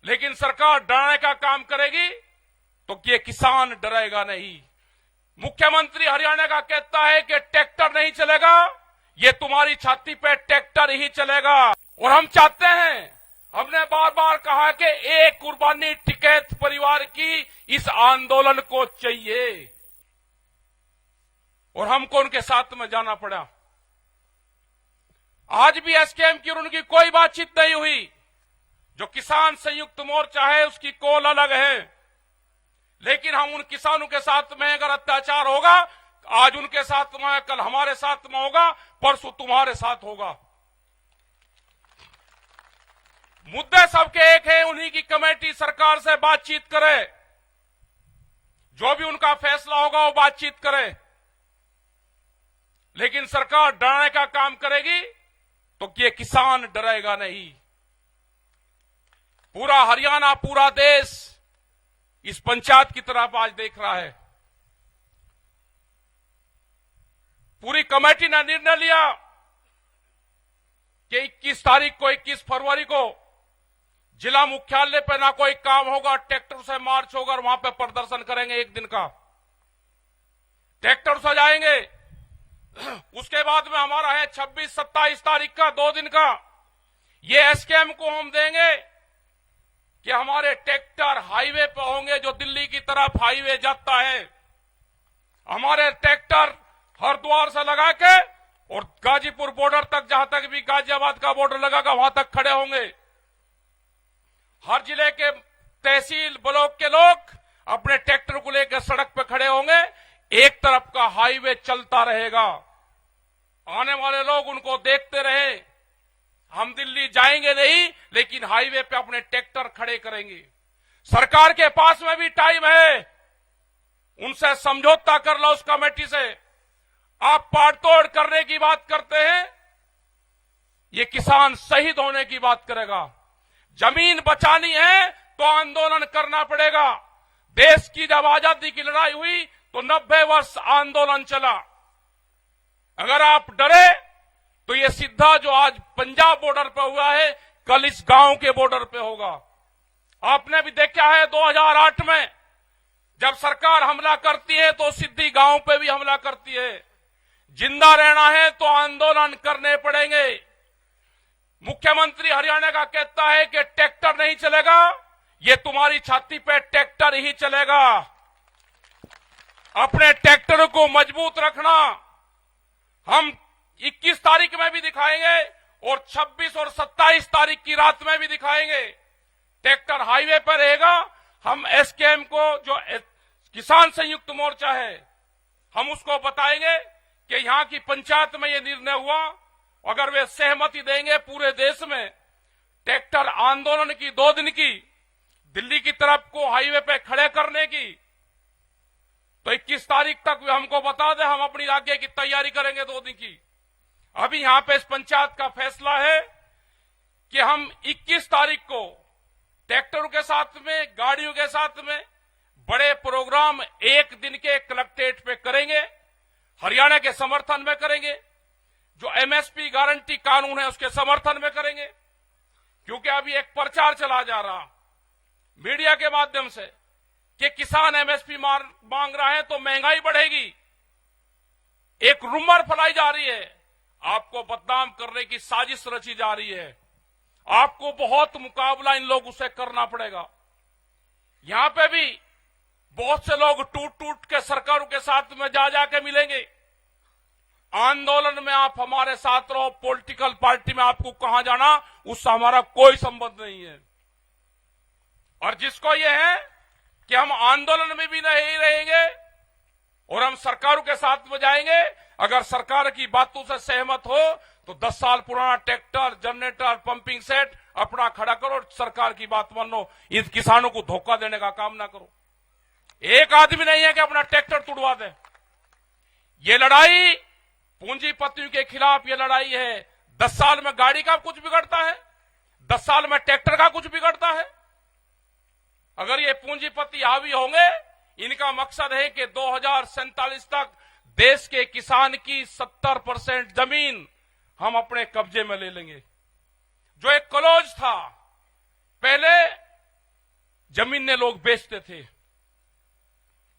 लेकिन सरकार डराने का काम करेगी तो ये किसान डरेगा नहीं। मुख्यमंत्री हरियाणा का कहता है कि ट्रैक्टर नहीं चलेगा, ये तुम्हारी छाती पे ट्रैक्टर ही चलेगा। और हम चाहते हैं, हमने बार बार कहा कि एक कुर्बानी टिकैत परिवार की इस आंदोलन को चाहिए और हमको उनके साथ में जाना पड़ा। आज भी एसकेएम की और उनकी कोई बातचीत नहीं हुई। जो किसान संयुक्त मोर्चा है उसकी कॉल अलग है, लेकिन हम उन किसानों के साथ में अगर अत्याचार होगा, आज उनके साथ में, कल हमारे साथ में होगा, परसों तुम्हारे साथ होगा। मुद्दे सबके एक है, उन्हीं की कमेटी सरकार से बातचीत करे, जो भी उनका फैसला होगा वो बातचीत करे। लेकिन सरकार डराने का काम करेगी तो ये किसान डरेगा नहीं। पूरा हरियाणा, पूरा देश इस पंचायत की तरफ आज देख रहा है। पूरी कमेटी ने निर्णय लिया कि 21 तारीख को, 21 फरवरी को जिला मुख्यालय पे ना कोई काम होगा, ट्रैक्टर से मार्च होगा और वहां पे प्रदर्शन करेंगे। एक दिन का ट्रैक्टर से जाएंगे। उसके बाद में हमारा है 26-27 तारीख का, 2 दिन का। ये एसकेएम को हम देंगे कि हमारे ट्रैक्टर हाईवे पे होंगे, जो दिल्ली की तरफ हाईवे जाता है। हमारे ट्रैक्टर हरिद्वार से लगा के और गाजीपुर बॉर्डर तक, जहां तक भी गाजियाबाद का बॉर्डर लगागा, वहां तक खड़े होंगे। हर जिले के तहसील ब्लॉक के लोग अपने ट्रैक्टर को लेकर सड़क पे खड़े होंगे। एक तरफ का हाईवे चलता रहेगा, आने वाले लोग उनको देखते रहे। हम दिल्ली जाएंगे नहीं, लेकिन हाईवे पे अपने ट्रैक्टर खड़े करेंगे। सरकार के पास में भी टाइम है, उनसे समझौता कर लो उस कमेटी से। आप पाड़तोड़ करने की बात करते हैं, ये किसान शहीद होने की बात करेगा। जमीन बचानी है तो आंदोलन करना पड़ेगा। देश की जब आजादी की लड़ाई हुई तो 90 वर्ष आंदोलन चला। अगर आप डरे तो ये सीधा जो आज पंजाब बॉर्डर पे हुआ है, कल इस गांव के बॉर्डर पे होगा। आपने भी देखा है 2008 में जब सरकार हमला करती है तो सिद्धि गांव पे भी हमला करती है। जिंदा रहना है तो आंदोलन करने पड़ेंगे। मुख्यमंत्री हरियाणा का कहता है कि ट्रैक्टर नहीं चलेगा, ये तुम्हारी छाती पे ट्रैक्टर ही चलेगा। अपने ट्रैक्टर को मजबूत रखना। हम 21 तारीख में भी दिखाएंगे और 26 और 27 तारीख की रात में भी दिखाएंगे। ट्रैक्टर हाईवे पर रहेगा। हम एसकेएम को, जो किसान संयुक्त मोर्चा है, हम उसको बताएंगे कि यहां की पंचायत में ये निर्णय हुआ। अगर वे सहमति देंगे पूरे देश में ट्रैक्टर आंदोलन की 2 दिन की, दिल्ली की तरफ को हाईवे पे खड़े करने की, तो 21 तारीख तक वे हमको बता दें, हम अपनी आगे की तैयारी करेंगे 2 दिन की। अभी यहां पे इस पंचायत का फैसला है कि हम 21 तारीख को ट्रैक्टरों के साथ में, गाड़ियों के साथ में बड़े प्रोग्राम 1 दिन के कलेक्ट्रेट पे करेंगे। हरियाणा के समर्थन में करेंगे। जो एमएसपी गारंटी कानून है उसके समर्थन में करेंगे। क्योंकि अभी एक प्रचार चला जा रहा मीडिया के माध्यम से कि किसान एमएसपी मांग रहा है तो महंगाई बढ़ेगी। एक रूमर फैलाई जा रही है, आपको बदनाम करने की साजिश रची जा रही है। आपको बहुत मुकाबला इन लोगों से करना पड़ेगा। यहां पे भी बहुत से लोग टूट टूट के सरकारों के साथ में जा जाके मिलेंगे। आंदोलन में आप हमारे साथ रहो, पॉलिटिकल पार्टी में आपको कहां जाना उससे हमारा कोई संबंध नहीं है। और जिसको ये है कि हम आंदोलन में भी नहीं रहेंगे और हम सरकारों के साथ में जाएंगे, अगर सरकार की बातों से सहमत हो तो 10 साल पुराना ट्रैक्टर, जनरेटर, पंपिंग सेट अपना खड़ा करो और सरकार की बात मानो। इन किसानों को धोखा देने का काम ना करो। एक आदमी नहीं है कि अपना ट्रैक्टर तुड़वा दे। ये लड़ाई पूंजीपतियों के खिलाफ ये लड़ाई है। 10 साल में गाड़ी का कुछ बिगड़ता है, 10 साल में ट्रैक्टर का कुछ बिगड़ता है। अगर ये पूंजीपति हावी होंगे, इनका मकसद है कि 2047 तक देश के किसान की 70% जमीन हम अपने कब्जे में ले लेंगे। जो एक क्लोज था, पहले जमीनें लोग बेचते थे।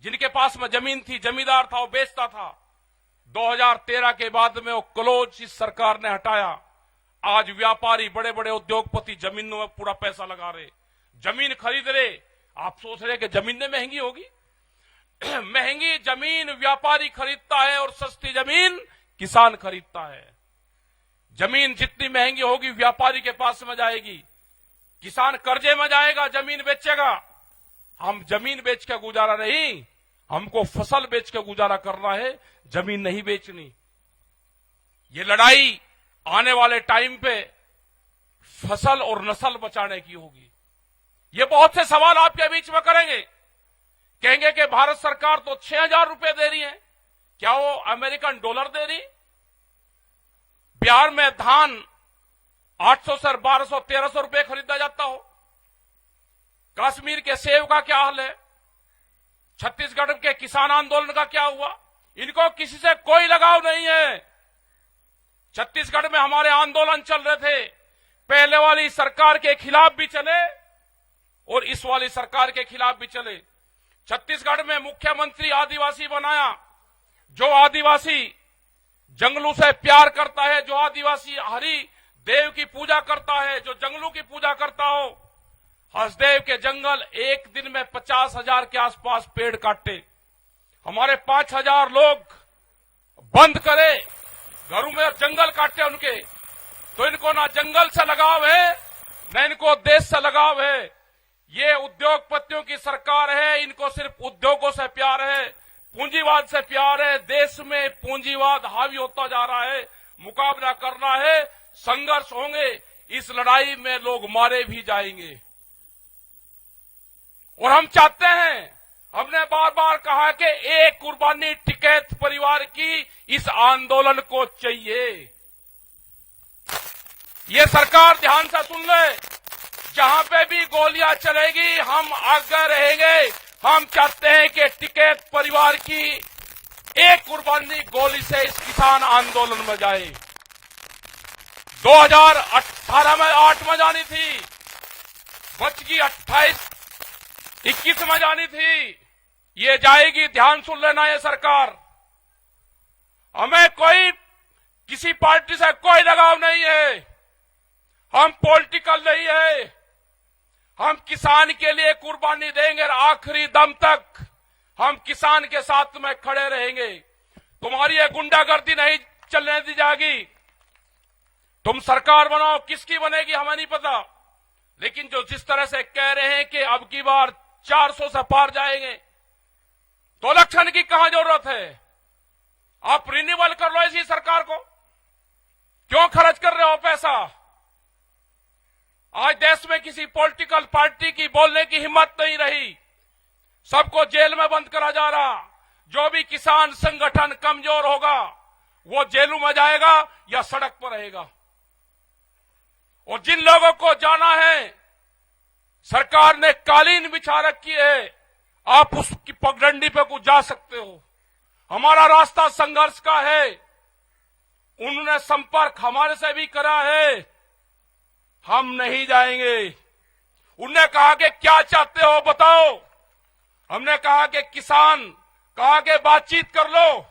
जिनके पास में जमीन थी, जमींदार था, वो बेचता था। 2013 के बाद में वो क्लोज इस सरकार ने हटाया। आज व्यापारी, बड़े बड़े उद्योगपति जमीनों में पूरा पैसा लगा रहे, जमीन खरीद रहे। आप सोच रहे कि जमीनें महंगी होगी? महंगी जमीन व्यापारी खरीदता है और सस्ती जमीन किसान खरीदता है। जमीन जितनी महंगी होगी व्यापारी के पास में जाएगी, किसान कर्जे में जाएगा, जमीन बेचेगा। हम जमीन बेच के गुजारा नहीं, हमको फसल बेच के गुजारा करना है, जमीन नहीं बेचनी। ये लड़ाई आने वाले टाइम पे फसल और नस्ल बचाने की होगी। ये बहुत से सवाल आपके बीच में करेंगे, कहेंगे कि भारत सरकार तो 6,000 रुपए दे रही है, क्या वो अमेरिकन डॉलर दे रही? बिहार में धान 800 से 1200 1300 रुपए खरीदा जाता हो। कश्मीर के सेब का क्या हाल है? छत्तीसगढ़ के किसान आंदोलन का क्या हुआ? इनको किसी से कोई लगाव नहीं है। छत्तीसगढ़ में हमारे आंदोलन चल रहे थे, पहले वाली सरकार के खिलाफ भी चले और इस वाली सरकार के खिलाफ भी चले। छत्तीसगढ़ में मुख्यमंत्री आदिवासी बनाया। जो आदिवासी जंगलों से प्यार करता है, जो आदिवासी हरि देव की पूजा करता है, जो जंगलों की पूजा करता हो, हसदेव के जंगल एक दिन में 50,000 के आसपास पेड़ काटे। हमारे 5,000 लोग बंद करे, घरों में जंगल काटे उनके। तो इनको ना जंगल से लगाव है, न इनको देश से लगाव है। ये उद्योगपतियों की सरकार है, इनको सिर्फ उद्योगों से प्यार है, पूंजीवाद से प्यार है। देश में पूंजीवाद हावी होता जा रहा है, मुकाबला करना है, संघर्ष होंगे। इस लड़ाई में लोग मारे भी जाएंगे और हम चाहते हैं, हमने बार बार कहा कि एक कुर्बानी टिकैत परिवार की इस आंदोलन को चाहिए। ये सरकार ध्यान से सुन ले, जहां पे भी गोलियां चलेगी हम आगे रहेंगे। हम चाहते हैं कि टिकैत परिवार की एक कुर्बानी गोली से इस किसान आंदोलन में जाए। 2018 में 8 में जानी थी, बच गई 28, 21 में जानी थी, ये जाएगी। ध्यान सुन लेना, ये सरकार, हमें कोई किसी पार्टी से कोई लगाव नहीं है, हम पॉलिटिकल नहीं है। हम किसान के लिए कुर्बानी देंगे और आखिरी दम तक हम किसान के साथ में खड़े रहेंगे। तुम्हारी ये गुंडागर्दी नहीं चलने दी जाएगी। तुम सरकार बनाओ, किसकी बनेगी हमें नहीं पता, लेकिन जो जिस तरह से कह रहे हैं कि अब की बार 400 से पार जाएंगे, तो इलेक्शन की कहां जरूरत है? आप रिन्यूअल कर लो इसी सरकार को, क्यों खर्च कर रहे हो पैसा? आज देश में किसी पॉलिटिकल पार्टी की बोलने की हिम्मत नहीं रही, सबको जेल में बंद करा जा रहा। जो भी किसान संगठन कमजोर होगा वो जेलों में जाएगा या सड़क पर रहेगा। और जिन लोगों को जाना है, सरकार ने कालीन बिछा रखी है, आप उसकी पगडंडी पे कुछ जा सकते हो। हमारा रास्ता संघर्ष का है, उन्होंने संपर्क हमारे से भी करा है, हम नहीं जाएंगे। उन्होंने कहा कि क्या चाहते हो बताओ, हमने कहा कि किसान, कहा कि बातचीत कर लो,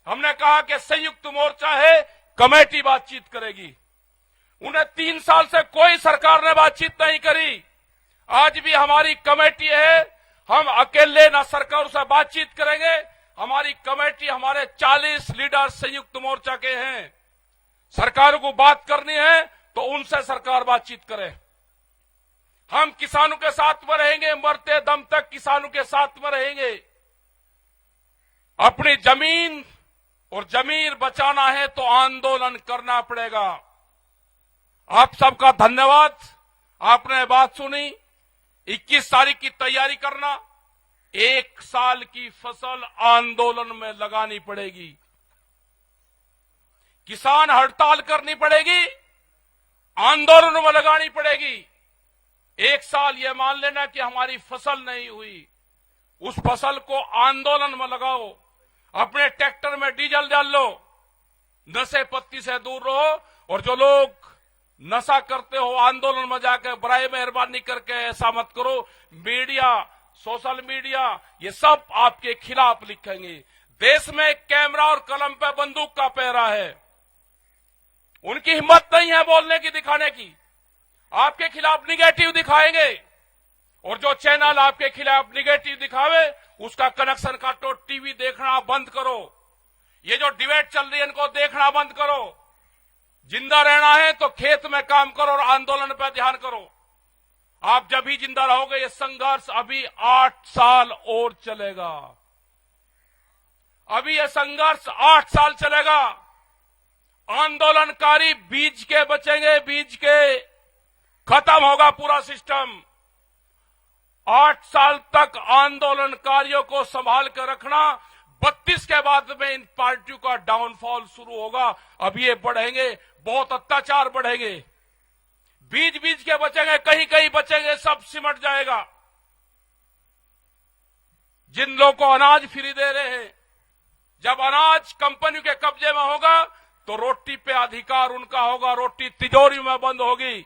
हमने कहा कि संयुक्त मोर्चा है, कमेटी बातचीत करेगी। उन्हें 3 साल से कोई सरकार ने बातचीत नहीं करी। आज भी हमारी कमेटी है, हम अकेले ना सरकार से बातचीत करेंगे। हमारी कमेटी, हमारे 40 लीडर संयुक्त मोर्चा के हैं। सरकार को बात करनी है तो उनसे सरकार बातचीत करे। हम किसानों के साथ में रहेंगे, मरते दम तक किसानों के साथ में रहेंगे। अपनी जमीन और जमीन बचाना है तो आंदोलन करना पड़ेगा। आप सबका धन्यवाद, आपने बात सुनी। 21 तारीख की तैयारी करना, 1 साल की फसल आंदोलन में लगानी पड़ेगी। किसान हड़ताल करनी पड़ेगी, आंदोलन में लगानी पड़ेगी। 1 साल ये मान लेना कि हमारी फसल नहीं हुई, उस फसल को आंदोलन में लगाओ। अपने ट्रैक्टर में डीजल डाल लो, नशे पत्ती से दूर रहो। और जो लोग नशा करते हो आंदोलन में जाकर, बराए मेहरबानी करके ऐसा मत करो। मीडिया, सोशल मीडिया, ये सब आपके खिलाफ लिखेंगे। देश में कैमरा और कलम पे बंदूक का पहरा है, उनकी हिम्मत नहीं है बोलने की, दिखाने की। आपके खिलाफ निगेटिव दिखाएंगे, और जो चैनल आपके खिलाफ निगेटिव दिखावे उसका कनेक्शन काटो, टीवी देखना बंद करो। ये जो डिबेट चल रही है इनको देखना बंद करो। जिंदा रहना है तो खेत में काम करो और आंदोलन पर ध्यान करो। आप जब भी जिंदा रहोगे। ये संघर्ष अभी 8 साल और चलेगा। अभी ये संघर्ष 8 साल चलेगा। आंदोलनकारी बीज के बचेंगे, बीज के खत्म होगा पूरा सिस्टम। 8 साल तक आंदोलनकारियों को संभाल कर रखना। 32 के बाद में इन पार्टियों का डाउनफॉल शुरू होगा। अब ये बढ़ेंगे, बहुत अत्याचार बढ़ेंगे। बीज बीज के बचेंगे, कहीं कहीं बचेंगे, सब सिमट जाएगा। जिन लोगों को अनाज फ्री दे रहे हैं, जब अनाज कंपनियों के कब्जे में होगा तो रोटी पे अधिकार उनका होगा, रोटी तिजोरी में बंद होगी।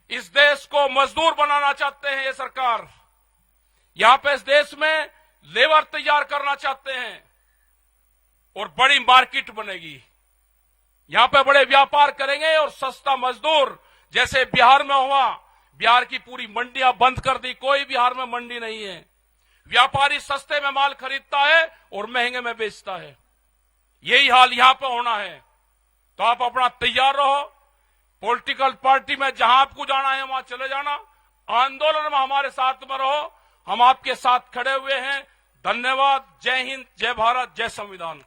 इस देश को मजदूर बनाना चाहते हैं ये सरकार। यहां पे इस देश में लेबर तैयार करना चाहते हैं और बड़ी मार्केट बनेगी। यहां पे बड़े व्यापार करेंगे और सस्ता मजदूर, जैसे बिहार में हुआ। बिहार की पूरी मंडियां बंद कर दी, कोई बिहार में मंडी नहीं है। व्यापारी सस्ते में माल खरीदता है और महंगे में बेचता है। यही हाल यहां पे होना है। तो आप अपना तैयार रहो। पॉलिटिकल पार्टी में जहां आपको जाना है वहां चले जाना। आंदोलन में हमारे साथ में रहो, हम आपके साथ खड़े हुए हैं। धन्यवाद। जय हिंद, जय भारत, जय संविधान।